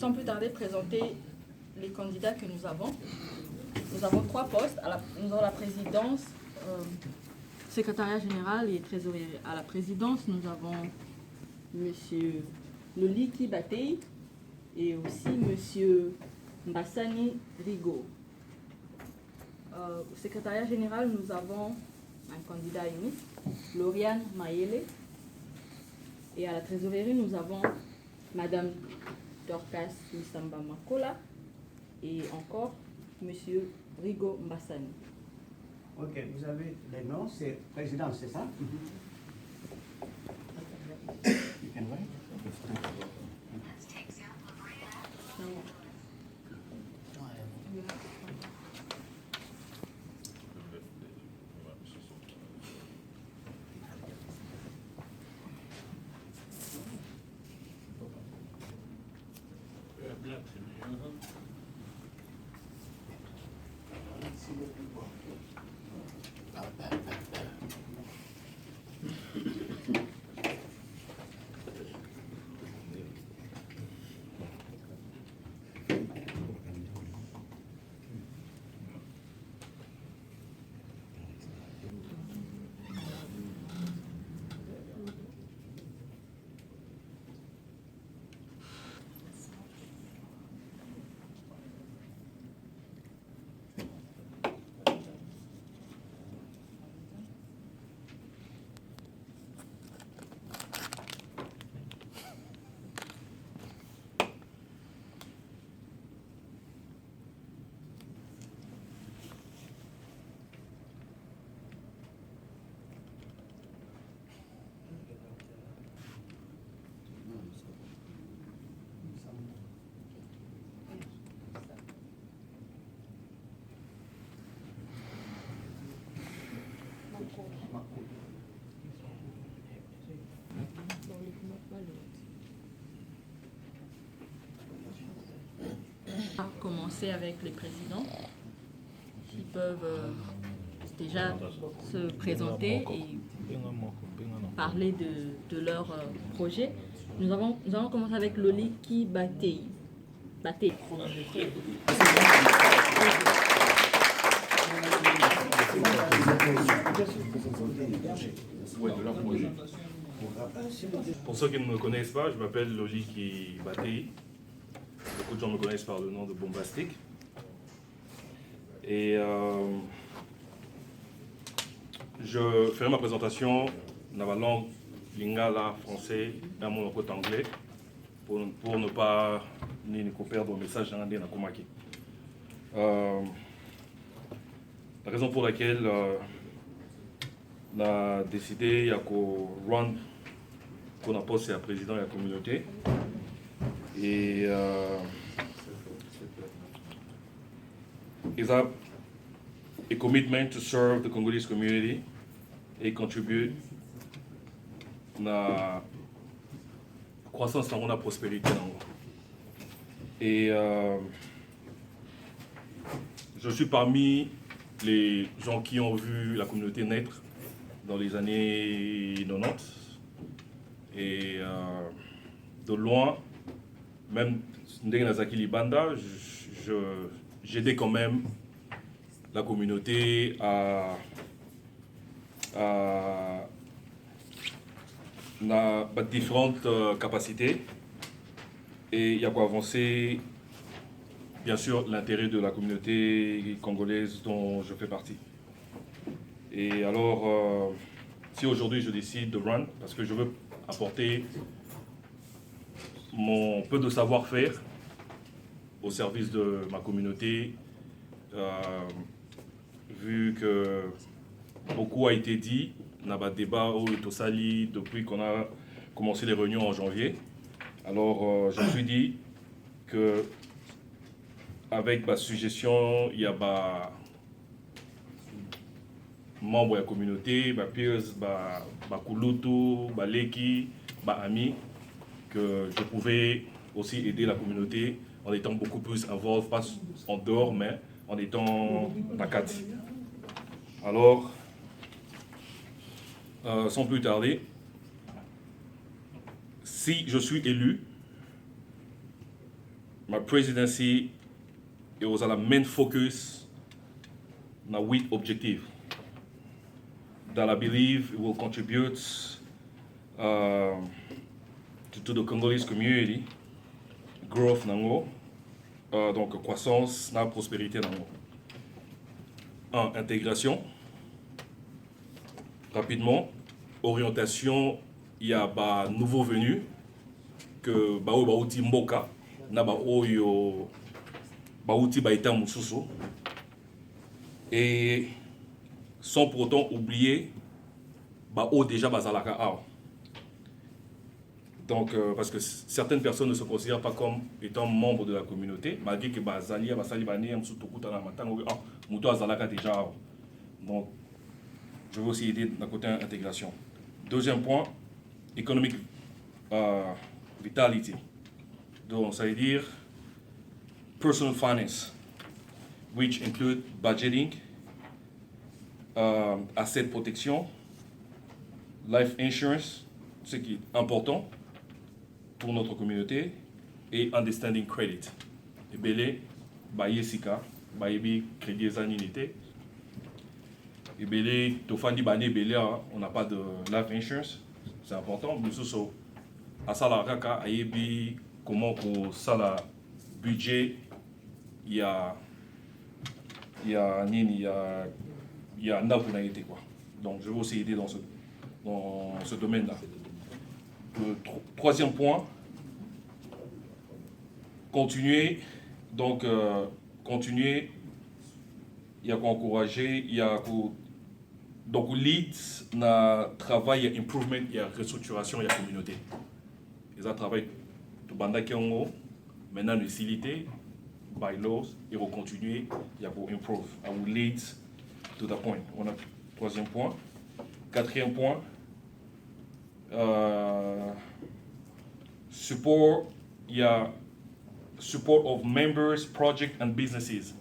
sans plus tarder présenter les candidats que nous avons. Nous avons 3 postes. Nous avons la présidence, secrétariat général et trésorier. À la présidence, nous avons M. Loliki Batei et aussi M. Mbassani Rigo. Au secrétariat général, nous avons un candidat unique, Lauriane Mayele. Et à la trésorerie, nous avons Madame Dorcas Missamba Makola et encore Monsieur Rigo Mbassani. Ok, vous avez les noms, c'est président, c'est ça? You can write. On va commencer avec les présidents qui peuvent déjà se présenter et parler de leur projet. Nous allons commencer avec Loliki Batei. Pour ceux qui ne me connaissent pas, je m'appelle Loliki Batei. Beaucoup de gens me connaissent par le nom de Bombastic. Et je ferai ma présentation dans ma langue lingala, français, dans mon côté anglais, pour ne pas perdre le message dans la Komaki. La raison pour laquelle on a décidé de run pour un poste de président de la communauté. Et is a commitment to serve the Congolese community et contribute à la croissance et la prospérité. Et je suis parmi les gens qui ont vu la communauté naître dans les années 90. Et de loin, même Nazaki Libanda, j'aidais quand même la communauté à différentes capacités et il y a quoi avancer, bien sûr, l'intérêt de la communauté congolaise dont je fais partie. Et alors, si aujourd'hui je décide de run, parce que je veux apporter mon peu de savoir-faire au service de ma communauté, vu que beaucoup a été dit, on a un débat au Tosali depuis qu'on a commencé les réunions en janvier. Alors je me suis dit que avec ma suggestion, il y a membres de la communauté, peers, Kulutu, Leki, Ami, que je pouvais aussi aider la communauté en étant beaucoup plus involved, pas en dehors, mais en étant Nakati. Alors, sans plus tarder, si je suis élu, ma presidency, it was a main focus na 8 objectives that I believe it will contribute to the Congolese community, growth nango, donc croissance na prospérité nango. 1. Intégration. Rapidement, orientation, il y a ba nouveaux venus que ba outi mboka na ba oyo ba outi ba ita mususu, et sans pour autant oublier bah, déjà bazalaka awa. Donc, parce que certaines personnes ne se considèrent pas comme étant membres de la communauté, malgré que bazali basali bani am sutokuta na matango muto azalaka déjà awa. Donc, je veux aussi aider d'un côté intégration. Deuxième point, économique vitality. Donc, ça veut dire personal finance, which include budgeting, asset protection, life insurance, ce qui est important pour notre communauté, et understanding credit. Et belé, baye sika, baye bi crédit zanité. Et belé, tofandi bané belé, on n'a pas de life insurance, c'est important. Mais surtout, à ça la raka, ayebi comment pour ça la budget, il y a un arbre n'a été quoi. Donc je vais aussi aider dans ce domaine-là. Le troisième point, continuer. Donc continuer, il y a qu'à encourager, il y a qu'à donc lead na travail, il y a improvement, il y a restructuration, il y a communauté. Ils ont travaillé tout banda kiongo, maintenant l'utilité, bylaws, et recontinuer, il y a pour improve. I will lead to the point. On a troisième point. Quatrième point, support, il y a support of members, projects and businesses.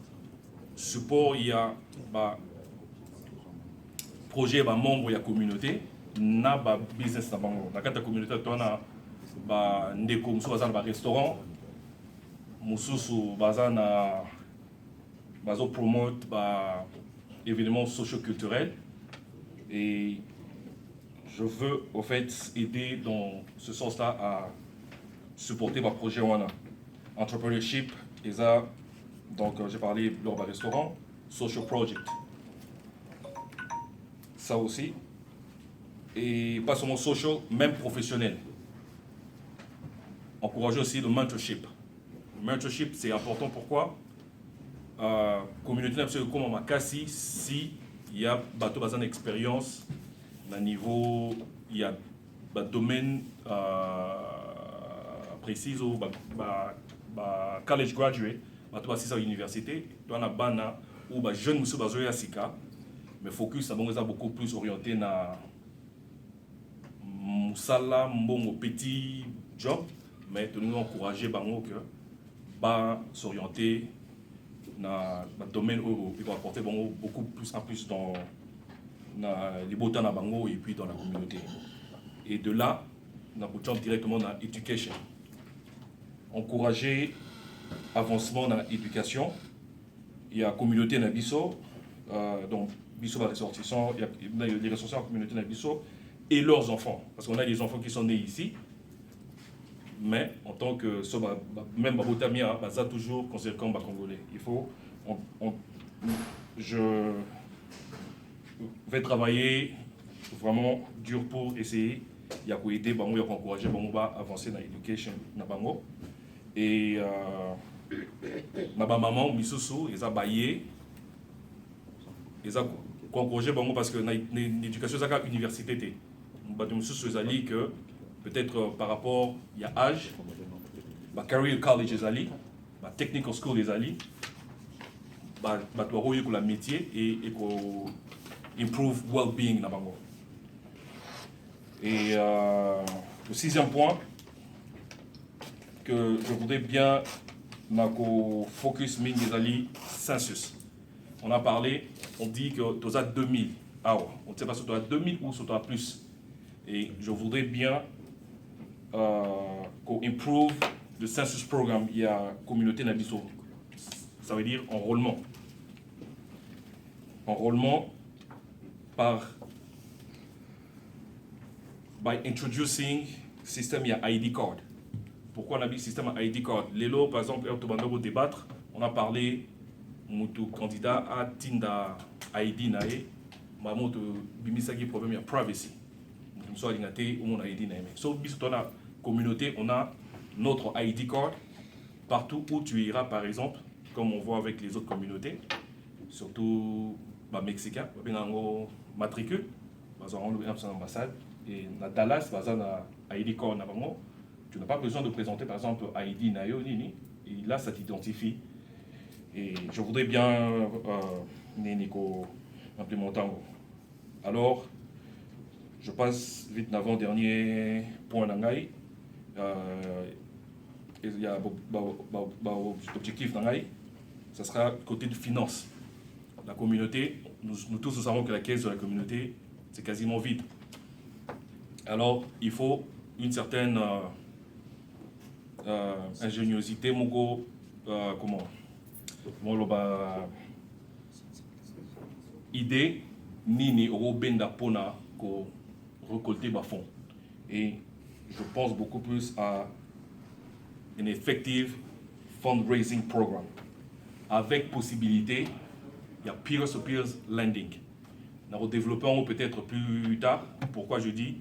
Support, il y a projet, membre, il y a communauté, na business na bango. Dans la communauté, on a ndeko musu baza na restaurant, mususu baza na bazo promote événements socio-culturels, et je veux au fait aider dans ce sens-là à supporter ma projet wana. Entrepreneurship, et ça, donc j'ai parlé lors d'un restaurant, social project. Ça aussi. Et pas seulement social, même professionnel. Encourager aussi le mentorship. Le mentorship, c'est important. Pourquoi? Communauté absolue comme Makassi, si il y a bateau bazan expérience, à niveau, il y a un domaine précis ou college graduate, bateau assistant à l'université, dans la bana ou jeune monsieur bazoya sika, mais focus a beaucoup plus orienté na musala mbongo petit job, mais nous encourager bango que s'orienter dans le domaine où ils vont apporter beaucoup plus en plus dans les botans na bango et puis dans la communauté. Et de là, on a directement dans l'éducation. Encourager avancement dans l'éducation. Il y a la communauté dans Bisso, donc Bisso va ressortissant, il y a des ressortissants en communauté dans Bisso et leurs enfants. Parce qu'on a des enfants qui sont nés ici, mais en tant que même Babotamia, ça toujours considéré comme Congolais. Il faut, je vais travailler vraiment dur pour essayer, il y a aider, il y a encourager, il y a avancer dans l'éducation, et ma maman, Misusu, ils ont baillé, ils ont encouragé parce que l'éducation, c'est une université. Misusu, ils ont dit que peut-être par rapport, il y a âge, career college, ils ont dit, technical school, ils ont dit, pour la métier et pour improve well-being. Et le sixième point, que je voudrais bien focus mingi census. On a parlé, on dit que tu as 2000. On ne sait pas si tu as 2000 ou si tu as plus. Et je voudrais bien qu'on improve le census programme, il y a communauté Nabiso. Ça veut dire enrôlement. Enrôlement by introducing système, il y a ID card. Pourquoi on a mis système ID card? Lélo, par exemple, au débattre, on a parlé de candidat à Tinda ID nae, maman de bimisagi problème, il y a privacy. Nous sommes alignés où on a ID nae. Sauf que dans la communauté, on a notre ID card partout où tu iras, par exemple, comme on voit avec les autres communautés, surtout les Mexicains, ils ont matricule, ils ont l'ambassade, et à Dallas, ils ont ID card. Tu n'as pas besoin de présenter, par exemple, ID Nayo Nini, et là, ça t'identifie. Et je voudrais bien, Nico, implémenter. Alors, je passe vite avant-dernier point d'Angaï. Il y a l'objectif d'Angaï, ça sera côté de finance. La communauté, nous tous nous savons que la caisse de la communauté, c'est quasiment vide. Alors, il faut une certaine ingéniosité, idée, ni robenda pona ko récolter bas fonds. Et je pense beaucoup plus à un effective fundraising program avec possibilité, il y a peer-to-peer lending. Nous développons peut-être plus tard. Pourquoi je dis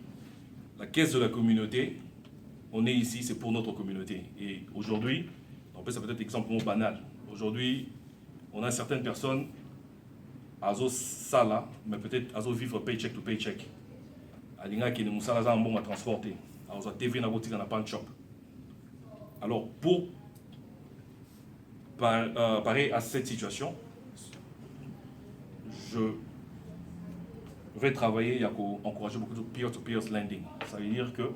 la caisse de la communauté, on est ici, c'est pour notre communauté. Et aujourd'hui, en fait, ça peut être un exemple banal. Aujourd'hui, on a certaines personnes à Sala, mais peut-être à vivre paycheck to paycheck. À l'Inga qui nous a un bon à transporter. À TV na boutique dans la pan shop. Alors, pour parer à cette situation, je vais travailler à encourager beaucoup de peer-to-peer lending. Ça veut dire que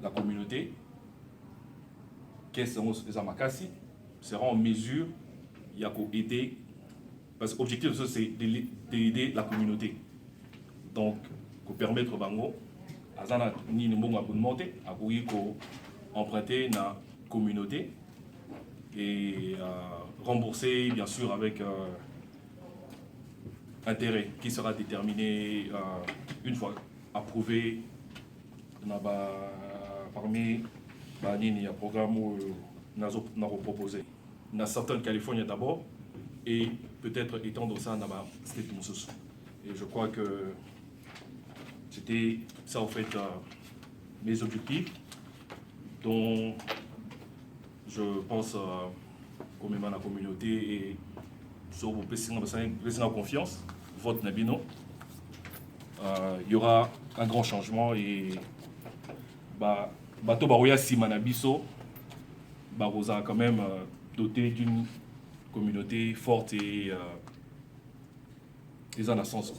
la communauté, qu'est-ce que les Amakasi, sera en mesure d'aider, parce que l'objectif de ça, c'est d'aider la communauté. Donc, pour permettre Bango, Azana ni nous à monter, à emprunter la communauté et rembourser, bien sûr, avec intérêt qui sera déterminé une fois approuvé parmi les programmes que nous avons proposé. Dans certaines Californie d'abord et peut-être étendre ça dans la state Moussous. Et je crois que c'était ça en fait mes objectifs dont je pense comme même la communauté et sur vos précédentes confiance, vote Nabino. Il y aura un grand changement et Bato Baroya Simanabiso Barosa quand même doté d'une communauté forte et en ascension.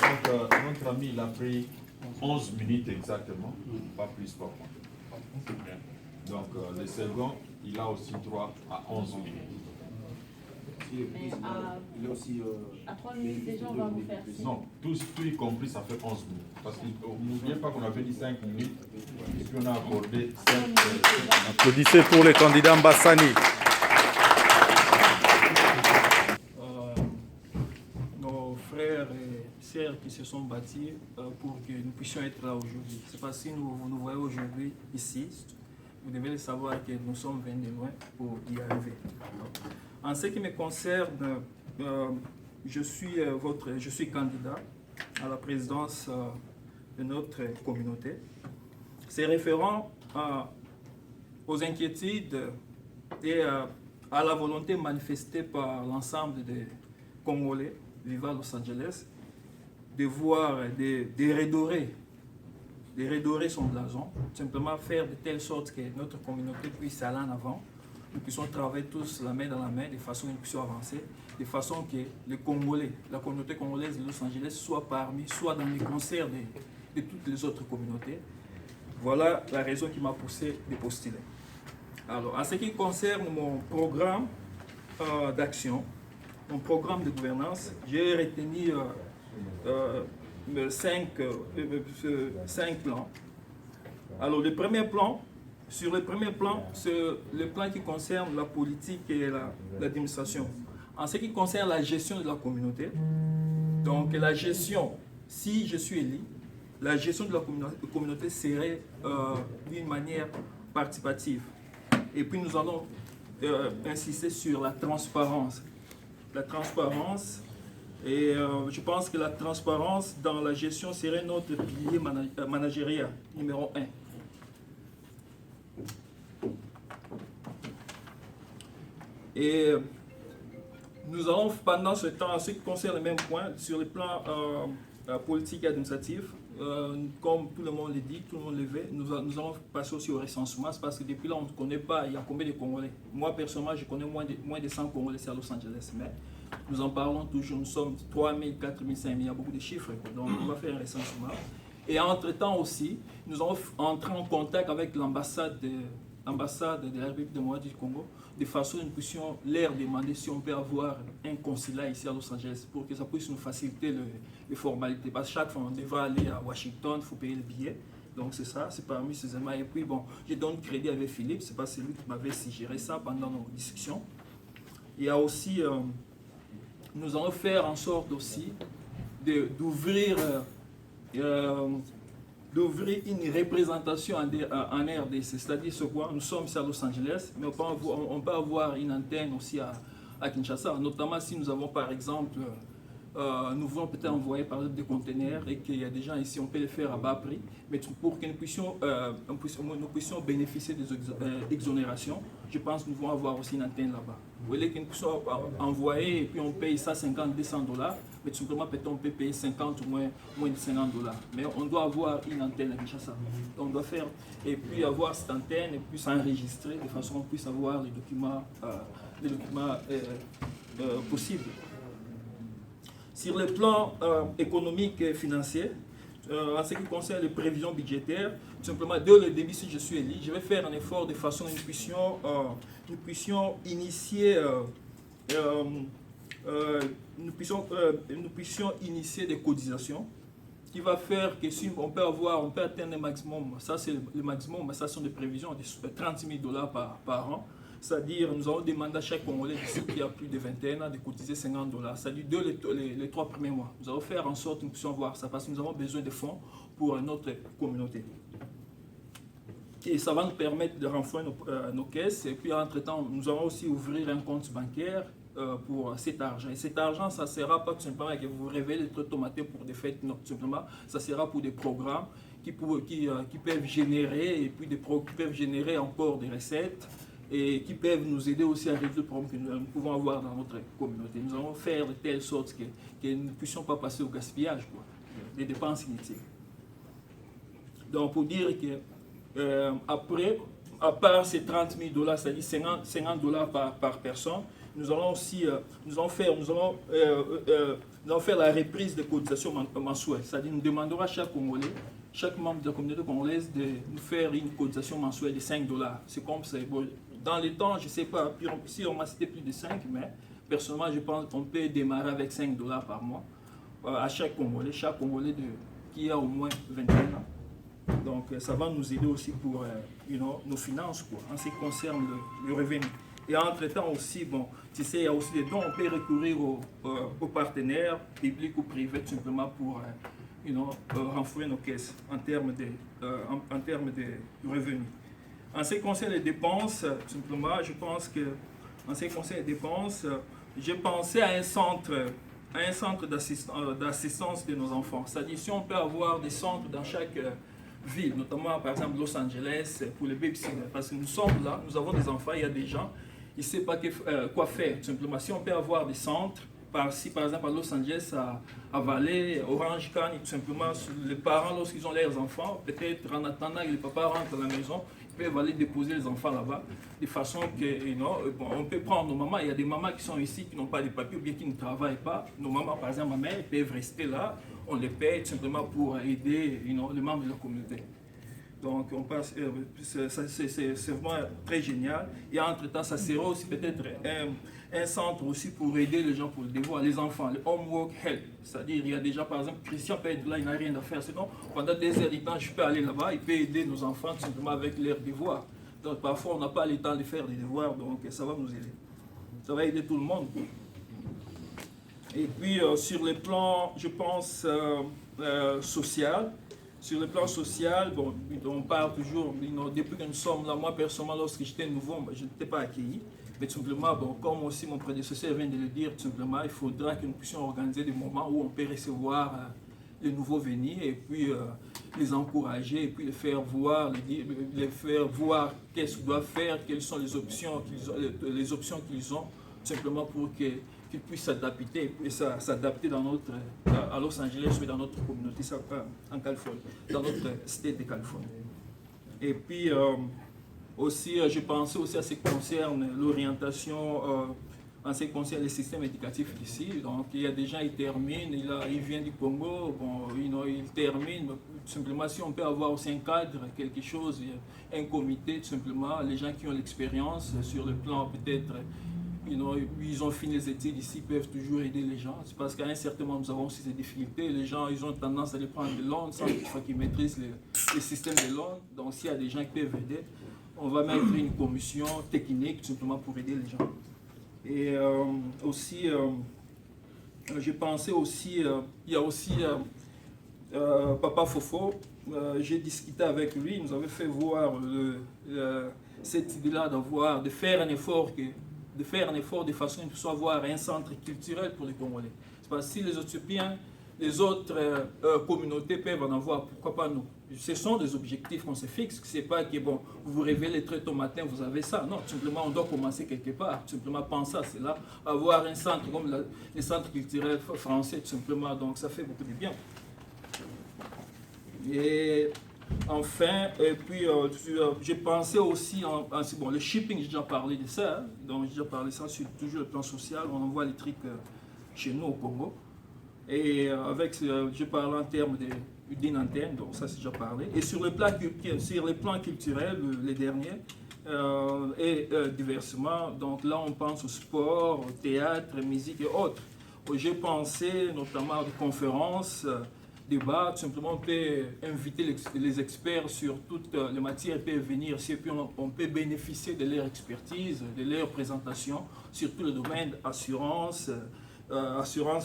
Donc, notre ami il a pris 11 minutes exactement, pas plus, pas moins. Donc, le second, il a aussi droit à 11 minutes. Mais il est aussi. À 3 minutes déjà, on va vous faire. Non, tout y compris, ça fait 11 minutes. Parce qu'on n'oublie pas qu'on avait dit 5 minutes, et puis on a accordé 5 minutes. Applaudissez pour les candidats Mbassani. Nos frères et sœurs qui se sont bâtis pour que nous puissions être là aujourd'hui. C'est parce que nous voyons aujourd'hui ici, vous devez le savoir que nous sommes venus de loin pour y arriver. En ce qui me concerne, je suis candidat à la présidence de notre communauté. C'est référent aux inquiétudes et à la volonté manifestée par l'ensemble des Congolais vivant à Los Angeles de voir, de redorer son blason, simplement faire de telle sorte que notre communauté puisse aller en avant. Nous puissions travailler tous la main dans la main de façon que nous puissions avancer, de façon que les Congolais, la communauté congolaise de Los Angeles soit dans les concerts de toutes les autres communautés. Voilà la raison qui m'a poussé de postuler. Alors, en ce qui concerne mon programme d'action, mon programme de gouvernance, j'ai retenu 5 plans. Alors le premier plan, sur le premier plan, c'est le plan qui concerne la politique et l'administration. En ce qui concerne la gestion de la communauté, donc la gestion, si je suis élu, la gestion de la communauté serait d'une manière participative. Et puis nous allons insister sur la transparence. La transparence, et je pense que la transparence dans la gestion serait notre pilier managérial numéro 1. Et nous allons, pendant ce temps, en ce qui concerne le même point, sur le plan politique et administratif, comme tout le monde le dit, tout le monde le veut, nous allons passer aussi au recensement, parce que depuis là, on ne connaît pas, il y a combien de Congolais. Moi, personnellement, je connais moins de 100 Congolais à Los Angeles, mais nous en parlons toujours, nous sommes 3 000, 4 000, 5 000, il y a beaucoup de chiffres, donc on va faire un recensement. Et entre-temps aussi, nous allons entrer en contact avec l'ambassade de la République démocratique du Congo, de façon que nous puissions leur demander si on peut avoir un consulat ici à Los Angeles pour que ça puisse nous faciliter les formalités. Parce que chaque fois, on devra aller à Washington, il faut payer le billet. Donc c'est ça, c'est parmi ces éléments. Et puis bon, j'ai donné crédit avec Philippe, c'est pas celui qui m'avait suggéré ça pendant nos discussions. Il y a aussi, nous allons faire en sorte aussi d'ouvrir une représentation en RDC, c'est-à-dire ce quoi, nous sommes ici à Los Angeles, mais on peut avoir une antenne aussi à Kinshasa, notamment si nous avons par exemple, nous voulons peut-être envoyer par exemple des conteneurs et qu'il y a des gens ici, on peut les faire à bas prix, mais pour que nous puissions bénéficier des exonérations, je pense que nous devons avoir aussi une antenne là-bas. Vous voyez que nous puissions envoyer et puis on paye ça 50, 200 $, mais tout simplement peut-être on peut payer 50 ou moins de 50 $. Mais on doit avoir une antenne à Kinshasa. On doit faire et puis avoir cette antenne et puis s'enregistrer de façon qu'on puisse avoir les documents possibles. Sur le plan économique et financier, en ce qui concerne les prévisions budgétaires, tout simplement dès le début, si je suis élu, je vais faire un effort de façon que nous puissions initier des cotisations qui va faire que si on peut atteindre le maximum, ça c'est le maximum, mais ça sont des prévisions de 30 000 $ par an. C'est-à-dire, nous allons demander à chaque Congolais ici qui a plus de 21 ans de cotiser 50 $. C'est-à-dire, les 3 premiers mois. Nous allons faire en sorte que nous puissions voir ça parce que nous avons besoin de fonds pour notre communauté. Et ça va nous permettre de renflouer nos caisses. Et puis, entre-temps, nous allons aussi ouvrir un compte bancaire pour cet argent. Et cet argent, ça ne sera pas tout simplement que vous révélez les tomates pour des fêtes, non, tout simplement. Ça sera pour des programmes qui peuvent générer, et puis qui peuvent générer encore des recettes, et qui peuvent nous aider aussi à résoudre le problème que nous pouvons avoir dans notre communauté. Nous allons faire de telle sorte que nous ne puissions pas passer au gaspillage, des dépenses inutiles. Donc pour dire que après, à part ces 30 000 $, c'est-à-dire 50 $ par personne, nous allons aussi faire la reprise des cotisations mensuelles. C'est-à-dire nous demanderons à chaque Congolais, chaque membre de la communauté congolaise de nous faire une cotisation mensuelle de 5 $. C'est comme ça. Bon, dans les temps, je ne sais pas, si on m'a cité plus de 5, mais personnellement, je pense qu'on peut démarrer avec 5 $ par mois à chaque Congolais qui a au moins 21 ans. Donc, ça va nous aider aussi pour nos finances, en ce qui concerne le revenu. Et entre-temps aussi, bon, tu sais, il y a aussi des dons, on peut recourir aux partenaires publics ou privés tout simplement pour renflouer nos caisses en termes de revenus. En ce qui concerne les dépenses, tout simplement, je pense que, en ce qui concerne les dépenses, j'ai pensé à un centre d'assistance de nos enfants. C'est-à-dire, si on peut avoir des centres dans chaque ville, notamment par exemple Los Angeles, pour les babysitters, parce que nous sommes là, nous avons des enfants, il y a des gens, ils ne savent pas quoi faire, tout simplement. Si on peut avoir des centres, par exemple à Los Angeles, à Valley, Orange County, tout simplement, les parents, lorsqu'ils ont leurs enfants, peut-être en attendant que les papas rentrent à la maison, ils peuvent aller déposer les enfants là-bas, de façon que, on peut prendre nos mamans, il y a des mamans qui sont ici, qui n'ont pas de papiers ou bien qui ne travaillent pas. Nos mamans, par exemple, ma mère, peuvent rester là, on les paye tout simplement pour aider les membres de la communauté. Donc, Donc on passe, c'est vraiment très génial. Et entre-temps, ça sera aussi peut-être un centre aussi pour aider les gens pour le devoir, les enfants, le homework help. C'est-à-dire, il y a déjà, par exemple, Christian peut être là, il n'a rien à faire. Sinon, pendant des heures de temps, je peux aller là-bas, il peut aider nos enfants tout simplement avec leurs devoirs. Donc parfois, on n'a pas le temps de faire des devoirs, donc ça va nous aider. Ça va aider tout le monde. Et puis, sur le plan, je pense, social, sur le plan social, bon, on parle toujours, depuis que nous sommes là, moi personnellement, lorsque j'étais nouveau, je n'étais pas accueilli. Mais tout simplement, bon, comme aussi mon prédécesseur vient de le dire, tout simplement, il faudra que nous puissions organiser des moments où on peut recevoir les nouveaux venus et puis les encourager et puis les faire voir qu'est-ce qu'ils doivent faire, quelles sont les options qu'ils ont, tout simplement pour qu'ils puissent s'adapter et s'adapter à Los Angeles ou dans notre communauté en Californie, dans notre state de Californie. Et puis aussi, je pensais aussi à ce qui concerne l'orientation, en ce qui concerne les systèmes éducatifs ici. Donc il y a des gens, ils terminent, ils viennent du Congo, bon, ils terminent. Tout simplement, si on peut avoir aussi un cadre, quelque chose, un comité, tout simplement, les gens qui ont l'expérience sur le plan peut-être, ils ont fini les études ici, peuvent toujours aider les gens. C'est parce qu'à un certain moment, nous avons aussi ces difficultés. Les gens, ils ont tendance à aller prendre des loans sans qu'ils maîtrisent les systèmes de loans. Donc s'il y a des gens qui peuvent aider, on va mettre une commission technique tout simplement pour aider les gens. Et aussi, j'ai pensé aussi, il y a aussi Papa Fofo, j'ai discuté avec lui, il nous avait fait voir cette idée-là de faire un effort de façon à pouvoir avoir un centre culturel pour les Congolais. C'est parce que si les Éthiopiens, les autres communautés peuvent en avoir, pourquoi pas nous? Ce sont des objectifs qu'on se fixe. Ce n'est pas que bon, vous vous réveillez très tôt matin, vous avez ça. Non, tout simplement, on doit commencer quelque part. Tout simplement, penser à cela. Avoir un centre comme les centres culturels français, tout simplement. Donc, ça fait beaucoup de bien. Et enfin, et puis, j'ai pensé aussi, bon, le shipping, j'ai déjà parlé de ça. Hein, donc, j'ai déjà parlé de ça sur toujours le plan social. On envoie les trucs chez nous au Congo. Et je parle en termes d'une antenne, donc ça c'est déjà parlé. Et sur le plan culturel, les derniers, et diversement, donc là on pense au sport, au théâtre, musique et autres. J'ai pensé notamment à des conférences, débats, tout simplement on peut inviter les experts sur toutes les matières, ils peuvent venir ici et puis on peut bénéficier de leur expertise, de leur présentation sur tous les domaines, assurance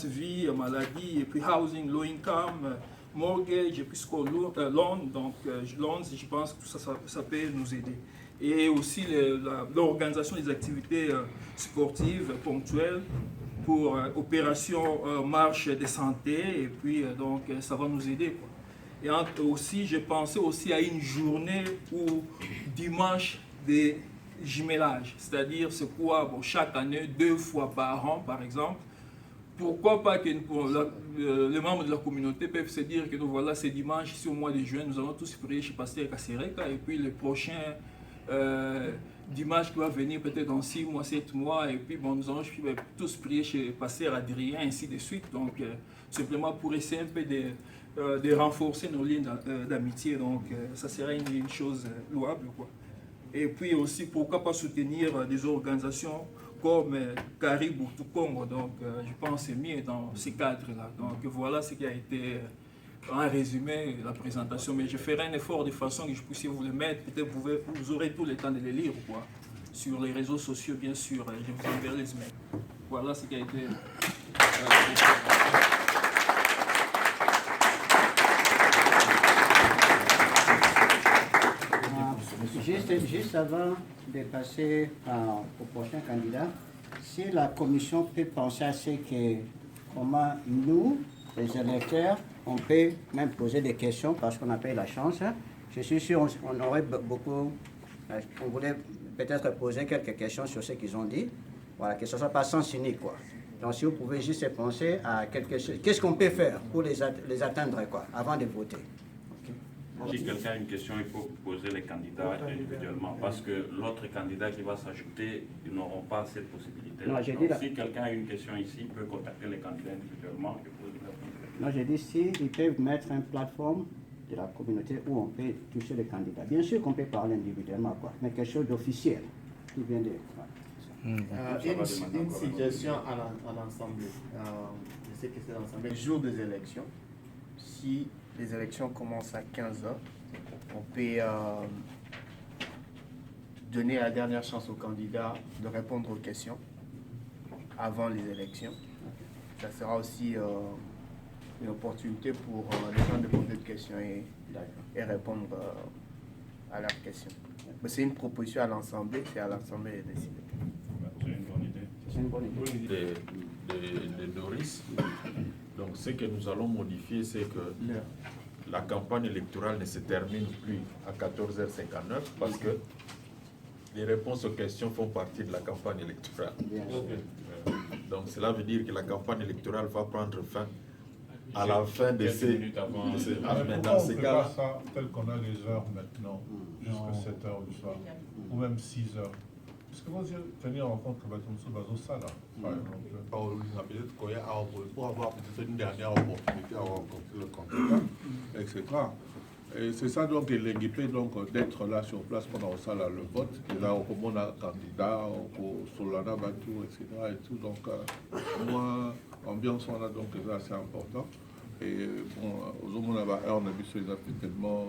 vie, maladie, et puis housing, low income, mortgage, et puis loan, donc loans, je pense que tout ça peut nous aider. Et aussi l'organisation des activités sportives ponctuelles pour opération marche de santé, et puis donc ça va nous aider, quoi. Et aussi, j'ai pensé aussi à une journée où dimanche des jumellages, c'est-à-dire c'est quoi, bon, chaque année, 2 fois par an par exemple. Pourquoi pas que les membres de la communauté peuvent se dire que nous voilà, c'est dimanche, ici au mois de juin, nous allons tous prier chez Pasteur Kassereka, et puis le prochain dimanche qui va venir peut-être dans 6 mois, 7 mois, et puis bon, nous allons tous prier chez Pasteur Adrien, ainsi de suite. Donc, simplement pour essayer un peu de renforcer nos liens d'amitié, donc ça serait une chose louable, quoi. Et puis aussi, pourquoi pas soutenir des organisations comme Caribou tout Congo, donc je pense que c'est mieux dans ces cadres-là. Donc voilà ce qui a été en résumé la présentation, mais je ferai un effort de façon que je puisse vous le mettre, peut-être vous aurez tout le temps de les lire, quoi. Sur les réseaux sociaux, bien sûr, je vous enverrai les emails. Voilà ce qui a été... Juste avant de passer au prochain candidat, si la commission peut penser à ce que, comment nous, les électeurs, on peut même poser des questions parce qu'on n'a pas eu la chance. Je suis sûr on aurait beaucoup, on voulait peut-être poser quelques questions sur ce qu'ils ont dit, voilà, que ce ne soit pas sens unique, quoi. Donc si vous pouvez juste penser à quelque chose, qu'est-ce qu'on peut faire pour les atteindre, quoi, avant de voter. Si quelqu'un a une question, il faut poser les candidats individuellement, parce que l'autre candidat qui va s'ajouter, ils n'auront pas cette possibilité. Non, si quelqu'un a une question ici, il peut contacter les candidats individuellement et poser la question. Non, j'ai dit si ils peuvent mettre une plateforme de la communauté où on peut toucher les candidats. Bien sûr qu'on peut parler individuellement, quoi, mais quelque chose d'officiel qui vient de... Une suggestion en assemblée. Je sais que c'est l'assemblée. Le jour des élections, si les élections commencent à 15h, on peut donner la dernière chance aux candidats de répondre aux questions avant les élections. Ça sera aussi une opportunité pour les gens de poser des questions et répondre à leurs questions. Mais c'est une proposition à l'Assemblée, c'est à l'Assemblée de décider. C'est une bonne idée. C'est une bonne idée. De Doris. Donc ce que nous allons modifier, c'est que la campagne électorale ne se termine plus à 14h59 parce que les réponses aux questions font partie de la campagne électorale. Donc cela veut dire que la campagne électorale va prendre fin à la fin de ces minutes avant. Dans ces cas, ça tel qu'on a les heures maintenant, jusqu'à 7 h du soir, ou même 6 h. Parce que moi, je tenir en compte que ça, là, par exemple, pour avoir peut-être une dernière opportunité à rencontrer le candidat, etc. Et c'est ça donc l'équipe donc d'être là sur place pendant ça là, le vote. Et là, on a un candidat, au Solana Batou, etc. Et tout. Donc, moi, ambiance, on a donc c'est assez important. Et bon, aux hommes on a vu ces aspects tellement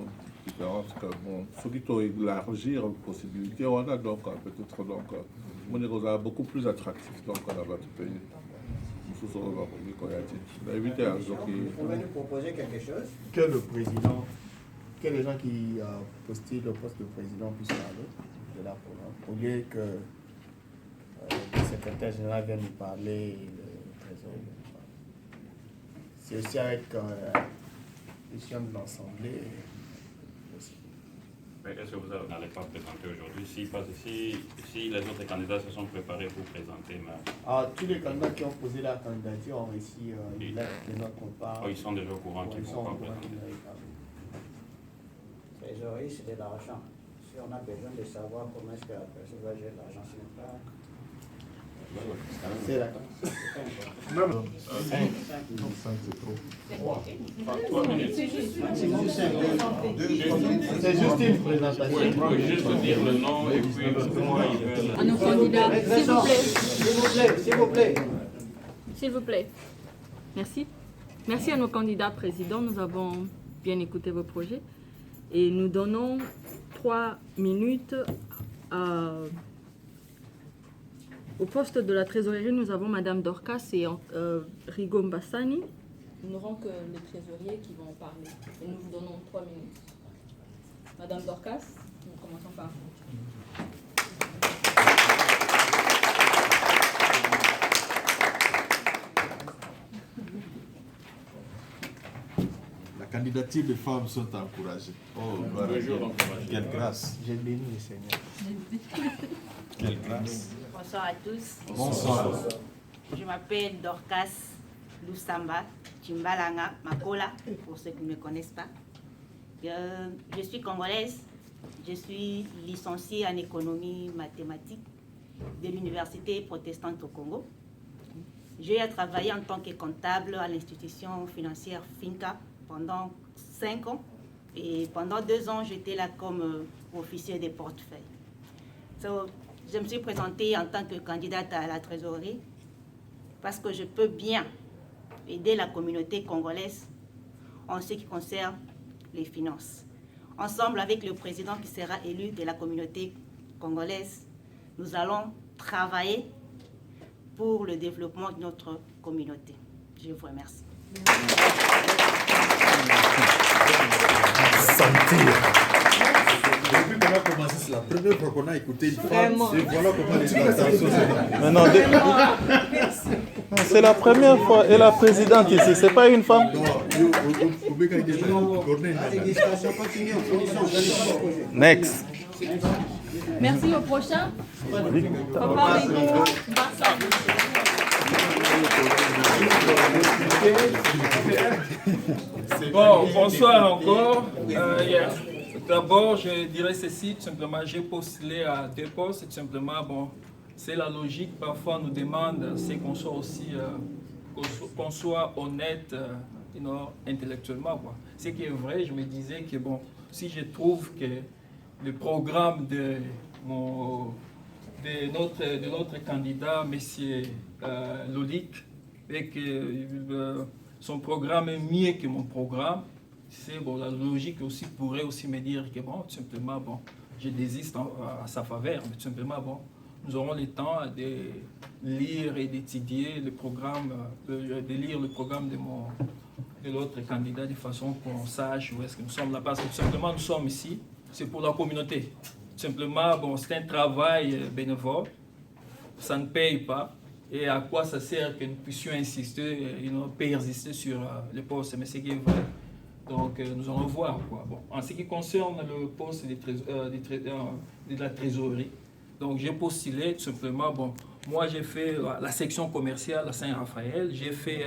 différents que bon, ceux qui ont élargir les possibilités, on a donc peut-être donc on est beaucoup plus attractif donc on a battu pays. Nous sommes éviter Vous pouvez nous proposer quelque chose? Que le président, que les gens qui postulent le poste de président puissent parler de la programme, au lieu que le secrétaire général vienne nous parler et le trésorier. C'est aussi avec l'élection de l'Assemblée. Mais est-ce que vous n'allez pas présenter aujourd'hui si les autres candidats se sont préparés pour présenter tous les candidats qui ont posé la candidature ont reçu une lettre de notre part. ils sont déjà au courant qu'ils vont pas présenter. Trésorerie, c'est de l'argent. Si on a besoin de savoir comment est-ce que la personne va gérer l'argent, ce n'est pas... C'est la C'est juste une présentation. Oui, je peux juste dire le nom et puis pourquoi ils veulent. À nos candidats, S'il vous plaît. S'il vous plaît. Merci. Merci à nos candidats présidents. Nous avons bien écouté vos projets. Et nous donnons 3 minutes au poste de la trésorerie. Nous avons Madame Dorcas et Rigo Mbassani. Nous n'aurons que les trésoriers qui vont parler. Et nous vous donnons 3 minutes. Madame Dorcas, nous commençons par vous. La candidature des femmes sont encouragées. Oh, quelle grâce. J'ai béni le Seigneur. Quelle grâce. Bonsoir à tous. Bonsoir. Je m'appelle Dorcas Lusamba Chimbalanga Makola, pour ceux qui ne me connaissent pas. Je suis congolaise. Je suis licenciée en économie mathématique de l'Université protestante au Congo. J'ai travaillé en tant que comptable à l'institution financière Finca pendant 5 ans. Et pendant 2 ans, j'étais là comme officier des portefeuilles. Je me suis présentée en tant que candidate à la trésorerie parce que je peux bien aider la communauté congolaise en ce qui concerne les finances. Ensemble avec le président qui sera élu de la communauté congolaise, nous allons travailler pour le développement de notre communauté. Je vous remercie. Depuis qu'on a commencé, c'est la première fois qu'on a écouté une femme. Et voilà comment les situations. Non, c'est la première fois. Et la présidente ici, c'est pas une femme. Next. Merci, au prochain. Papa Rigo Mbassani. Bon, bonsoir encore. D'abord, je dirais ceci, tout simplement, j'ai postulé à 2 postes, tout simplement, bon, c'est la logique, parfois on nous demande, c'est qu'on soit aussi, qu'on soit honnête intellectuellement, quoi. Ce qui est vrai, je me disais que bon, si je trouve que le programme de notre candidat, M. Lolic, et que son programme est mieux que mon programme, c'est bon, la logique aussi pourrait aussi me dire que bon, tout simplement, bon, je désiste à sa faveur, mais tout simplement, bon, nous aurons le temps de lire et d'étudier le programme, de lire le programme de l'autre candidat de façon qu'on sache où est-ce que nous sommes là. Parce que tout simplement, nous sommes ici, c'est pour la communauté. Tout simplement, bon, c'est un travail bénévole, ça ne paye pas. Et à quoi ça sert que nous puissions insister, persister sur le poste, mais c'est qui est vrai. Donc, nous allons voir, quoi. Bon, en ce qui concerne le poste de la trésorerie, donc j'ai postulé tout simplement, bon, moi j'ai fait la section commerciale à Saint-Raphaël, j'ai fait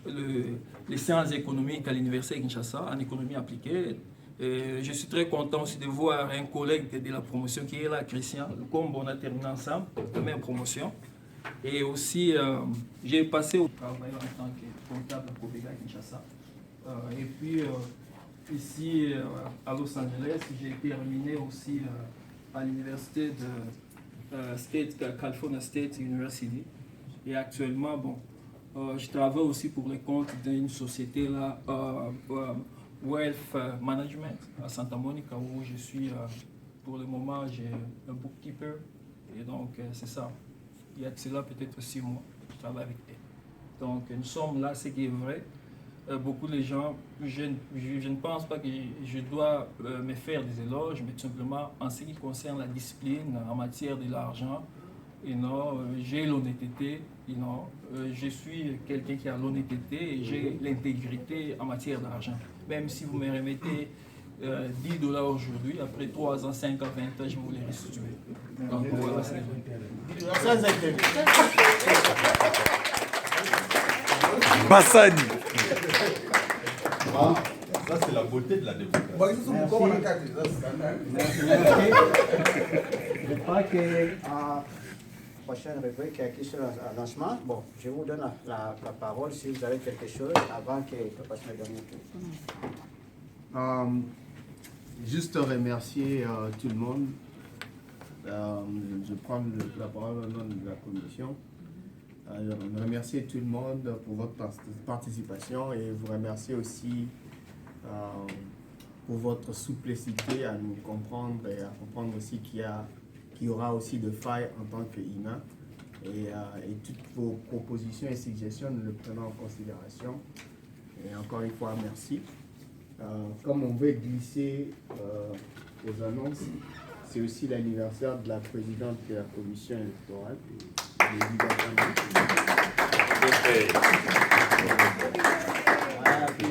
les sciences économiques à l'université Kinshasa, en économie appliquée. Et je suis très content aussi de voir un collègue de la promotion qui est là, Christian, comme on a terminé ensemble, la même promotion. Et aussi, j'ai passé au travail en tant que comptable à Kobega Kinshasa. Et puis, ici, à Los Angeles, j'ai terminé aussi à l'université de California State University. Et actuellement, bon, je travaille aussi pour le compte d'une société là, Wealth Management à Santa Monica, où je suis, pour le moment, j'ai un bookkeeper. Et donc, c'est ça. Il y a de cela peut-être 6 mois, je travaille avec eux. Donc, nous sommes là, ce qui est vrai. Beaucoup de gens, je ne pense pas que je dois me faire des éloges, mais tout simplement en ce qui concerne la discipline en matière de l'argent, j'ai l'honnêteté, je suis quelqu'un qui a l'honnêteté et j'ai l'intégrité en matière d'argent. Même si vous me remettez $10 aujourd'hui, après 3 ans, 5 ans, 20 ans, je vais vous les restituer. Donc voilà, c'est Bassani. Ça, c'est la beauté de la démocratie. Merci. Je crois que prochaine rubrique qui est sur le lancement. Bon, je vous donne la parole si vous avez quelque chose avant que je passe le dernier tour. Juste remercier tout le monde. Je prends la parole au nom de la commission. Remercier tout le monde pour votre participation et vous remercier aussi pour votre souplicité à nous comprendre et à comprendre aussi qu'il y aura aussi de failles en tant qu'INA. Et toutes vos propositions et suggestions, nous les prenons en considération. Et encore une fois, merci. Comme on veut glisser aux annonces, c'est aussi l'anniversaire de la présidente de la commission électorale.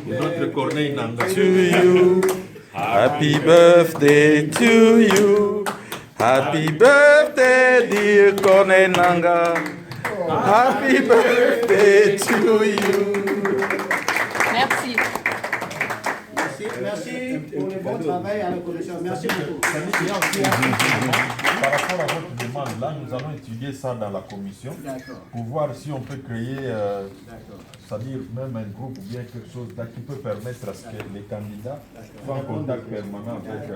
Notre Corneille Nanga. To you. Happy birthday to you. Happy birthday, dear Corneille Nanga. Happy birthday to you. Merci. Merci pour le bon travail à la commission. Merci beaucoup. Par rapport à votre demande, là, nous allons étudier ça dans la commission pour voir si on peut créer, c'est-à-dire même un groupe ou bien quelque chose qui peut permettre à ce que les candidats soient en contact permanent avec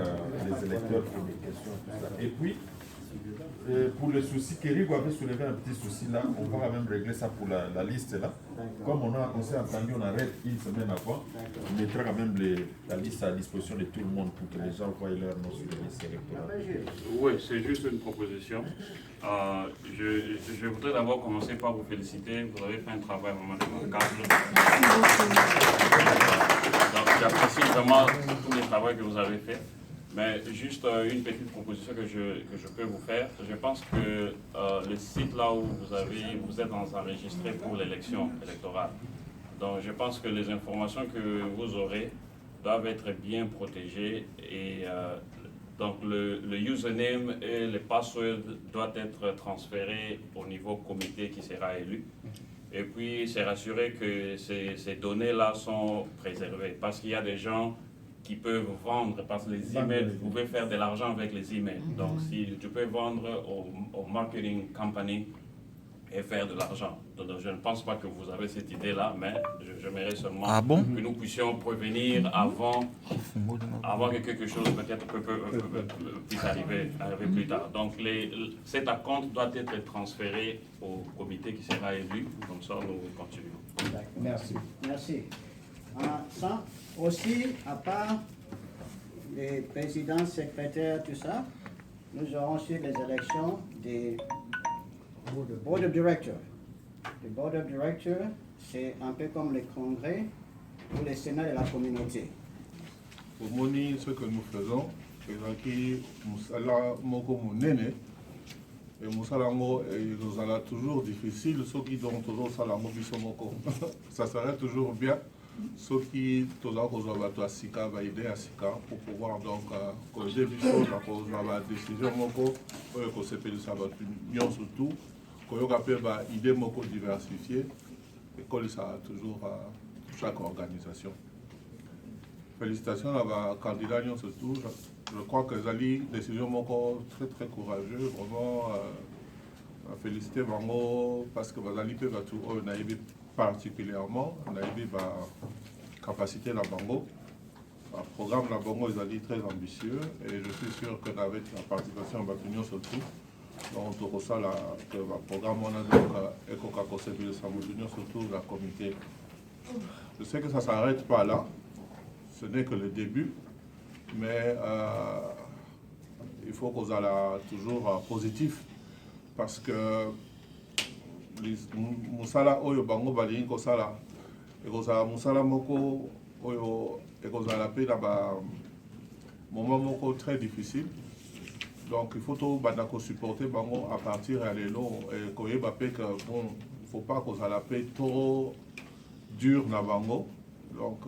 les électeurs pour les questions. Tout ça. Et puis, pour le souci, Kérigo avait soulevé un petit souci là, on va quand même régler ça pour la liste là. Comme on s'est entendu, on arrête une semaine avant, on mettra quand même la liste à disposition de tout le monde pour que les gens voient leur nom sur les listes électorales. Oui, c'est juste une proposition. Je voudrais d'abord commencer par vous féliciter. Vous avez fait un travail vraiment remarquable. Donc, j'apprécie vraiment tout le travail que vous avez fait. Mais juste une petite proposition que je peux vous faire. Je pense que le site là où vous êtes enregistré pour l'élection électorale. Donc je pense que les informations que vous aurez doivent être bien protégées et donc le username et le password doivent être transférés au niveau comité qui sera élu. Et puis c'est rassurer que ces données-là sont préservées parce qu'il y a des gens qui peuvent vendre, parce que les emails, vous pouvez faire de l'argent avec les emails. Donc, si tu peux vendre au marketing company et faire de l'argent. Donc, je ne pense pas que vous avez cette idée-là, mais j'aimerais seulement que nous puissions prévenir avant que quelque chose peut-être puisse arriver plus tard. Donc cet acompte doit être transféré au comité qui sera élu, comme ça nous continuons. Merci. Merci. Ça aussi, à part les présidents, secrétaires, tout ça, nous aurons sur les élections des Board of Directors. Le Board of Directors, c'est un peu comme le Congrès ou le Sénat de la communauté. Pour moni, ce que nous faisons, c'est que Moussala Moko Mounene, et Moussala Mo, nous allons toujours difficile, ceux qui donnent toujours Salamou Bissomoko. Ça serait toujours bien, ceux qui toujours à Sika, va aider à Sika pour pouvoir donc causer des choses, à cause de la décision Moko, que c'est le sabbat union surtout, que y a une idée Moko diversifiée, et que ça a toujours chaque organisation. Félicitations à la candidat surtout. Je crois que Zali, décision encore très très courageuse. Vraiment, féliciter Bango parce que Zali peut tout particulièrement. On a eu la capacité de la Bango. Le programme de la Bango est très ambitieux et je suis sûr qu'avec la participation de l'Union surtout, on trouve ça que le programme on a donc EcoCacoCB surtout la comité. Je sais que ça ne s'arrête pas là. Ce n'est que le début, mais il faut qu'on soit toujours positif parce que Moussala Oyo Bango Balin Kosala et Moussala Moko Oyo et la paix là-bas, moment Moko très difficile. Donc il faut tout supporter Bango à partir à l'élo et qu'on ait que bon, il ne faut pas qu'on ait la paix trop dure dans Bango. Donc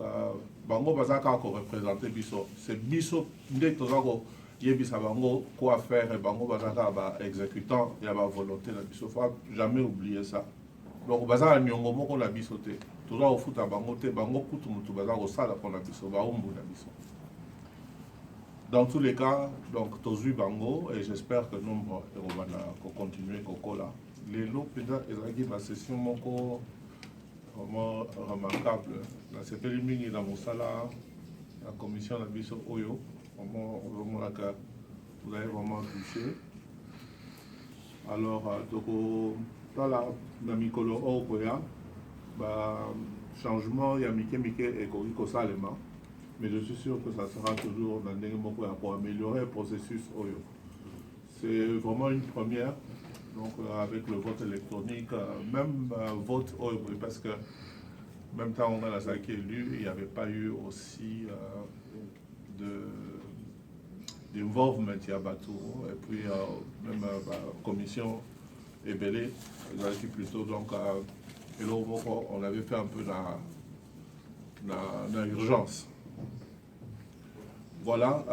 Bango Bazaka a représenté Bisso. C'est Bisso dès que nous Yebisa Bango quoi faire et Bango Bazaka exécutant et la volonté de Bisso. Il ne faut jamais oublier ça. Donc Bazaka Nyongo Moko la Bissoté. Toujours au foot à Bango Te Bango Koutou Bazaka au Sala pour la Bisso. Baumbu la Bisso. Dans tous les cas, donc Tozu Bango et j'espère que nous allons continuer Coco là. Les lots peut-être ils ma session Moko. Vraiment remarquable. La CPL Mingi dans Moussala, la commission de Bisso Oyo, vraiment, vous avez vraiment touché. Alors, dans la Mikolo Okoya, changement, il y a Mike et Koriko Salema, mais je suis sûr que ça sera toujours dans le Mokoya pour améliorer le processus Oyo. C'est vraiment une première. Donc avec le vote électronique, même vote parce que même temps on a la SAC élue, il n'y avait pas eu aussi d'involvement à Batou et puis même la commission Ebélé, plutôt donc et là on avait fait un peu dans l'urgence. Voilà,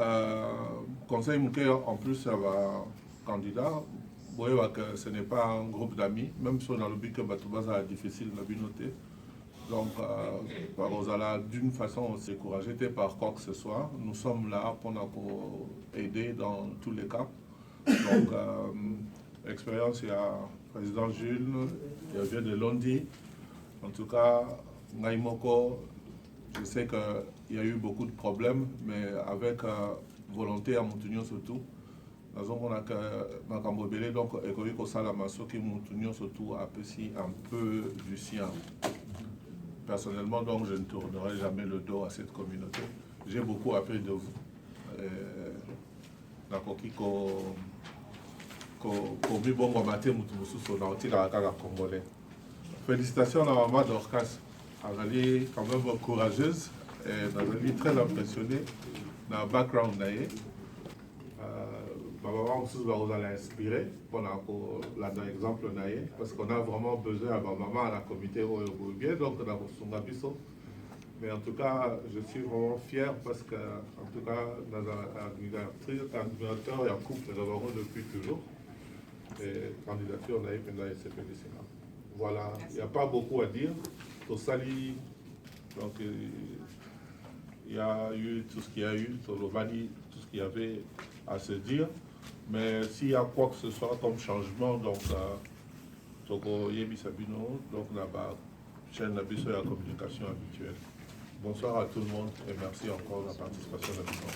Conseil Mouké en plus ça va candidat. Vous voyez que ce n'est pas un groupe d'amis, même si on a le but que Batoubaza est difficile de noter. Donc, d'une façon, on s'est encouragé par quoi que ce soit. Nous sommes là pour aider dans tous les cas. Donc, expérience, il y a le président Jules, il vient de Londi. En tout cas, Naimoko, je sais qu'il y a eu beaucoup de problèmes, mais avec volonté à Montignon surtout. On a que donc Ekoiko Salama, ceux qui m'ont surtout apprécié un peu du sien. Personnellement, donc, je ne tournerai jamais le dos à cette communauté. J'ai beaucoup appris de vous. Félicitations à Maman Dorcas. Elle est quand même courageuse et elle est très impressionnée dans le background. Maman aussi va l'inspirer pour l'exemple parce qu'on a vraiment besoin de maman à la comité bien donc dans son mais en tout cas je suis vraiment fier parce que en tout cas dans l'administrateur il y a un couple de avons depuis toujours et candidature on a eu pendant les CPDC. Voilà, il n'y a pas beaucoup à dire. Au Sali, donc il y a eu tout ce qu'il y a eu, sur l'Ovani, tout ce qu'il y avait à se dire. Mais s'il y a quoi que ce soit comme changement, donc Toko Yebi Sabino, donc là-bas, chaîne Nabiso et la communication habituelle. Bonsoir à tout le monde et merci encore de la participation à la vidéo.